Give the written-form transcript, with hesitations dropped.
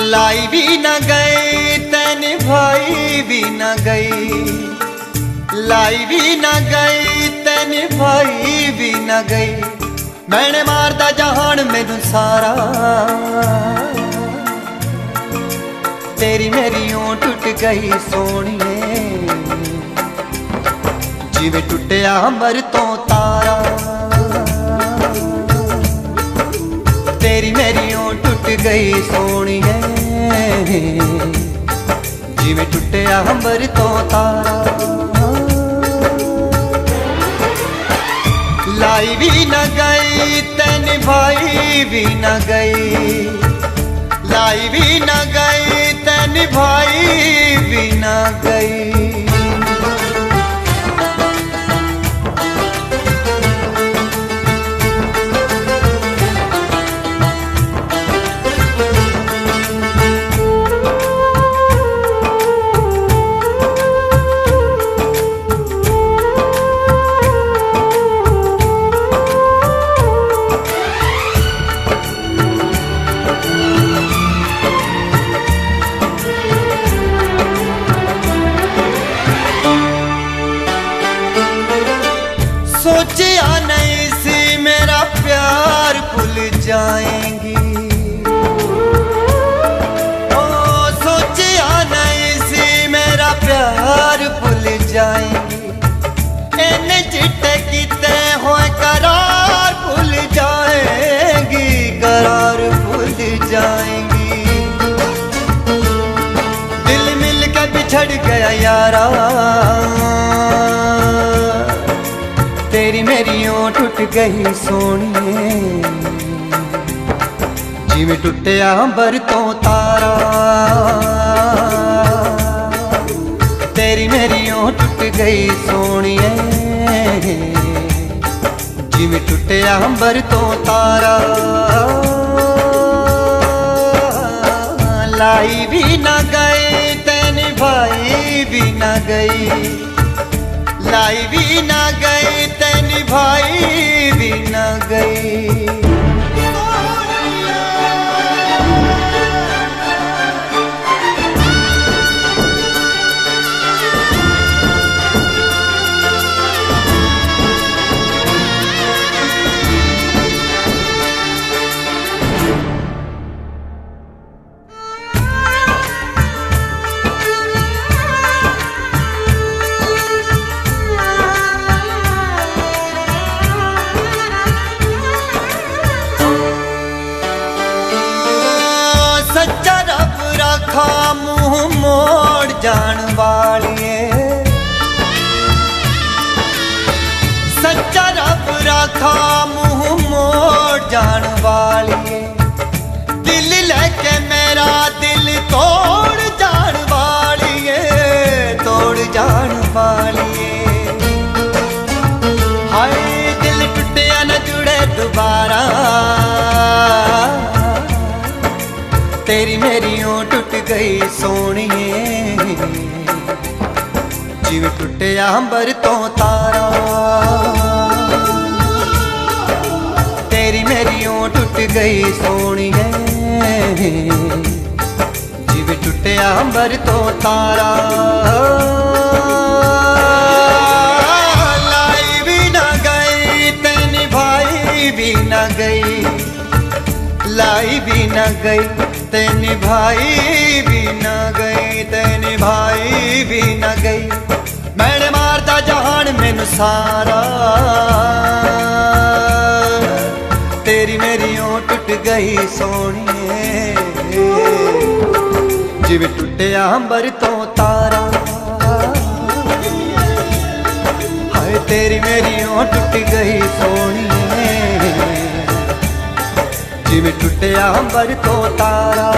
लाई भी न गई तैन भाई भी न गई, लाई भी न गई तैन भाई भी न गई। मैंने मारदा जहान मैनू सारा, तेरी मेरी ऊं टुट गई सोनिए, जिवें टुटिया अंबर तो तारा। तेरी मेरी ऊं टुट गई सोनिए, जिवें टुटिया अंबर तो तारा। लाई भी न गई तैन भाई भी न गई, लाई भी न गई तैन भाई भी न गई। सोचिया नहीं सी मेरा प्यार भूल जाएंगी, ओ सोचिया नहीं सी मेरा प्यार भूल जाएंगी। इन चिट्टे किते होए करार भूल जाएंगी, करार भूल जाएंगी। दिल मिल के बिछड़ गया यारा, तेरी मेरी ऊं टुट गई सोनिए, जिवें टुटिया अंबर तो तारा। तेरी मेरी ऊं टुट गई सोनिए, जिवें टुटिया अंबर तो तारा। लाई भी न गई तैन भाई भी न गई, लाई भी न गई तैन भाई भी न गई। सच्चा रब रखा मुंह मोड़ जान वालिए, सच्चा रब रखा मुंह मोड़ जान वालिए। दिल लेके मेरा दिल तोड़ जान वालिए, तोड़ जान वालिए। हाय दिल टुटिया न जुड़े दोबारा, तेरी मेरी ऊं टुट गई सोनिए, जिवें टुटिया अंबर तो तारा। तेरी मेरी ऊं टुट गई सोनिए, जिवें टुटिया अंबर तो तारा। लाई भी न गई तैन भाई भी न गई, लाई भी न गई तैन भाई भी न गई, तैन भाई भी न गई। मैंने मारदा जहान मैनू सारा, तेरी मेरी ऊं टुट गई सोनिए, जिवें टुट ਟੁੱਟਿਆ ਅੰਬਰ ਤੋਂ ਤਾਰਾ ਹਾਏ ਤੇਰੀ ਮੇਰੀ ਓ ਟੁੱਟ ਗਈ ਸੋਹਣੀਏ ਜਿਵੇਂ ਟੁੱਟਿਆ ਅੰਬਰ ਤੋਂ ਤਾਰਾ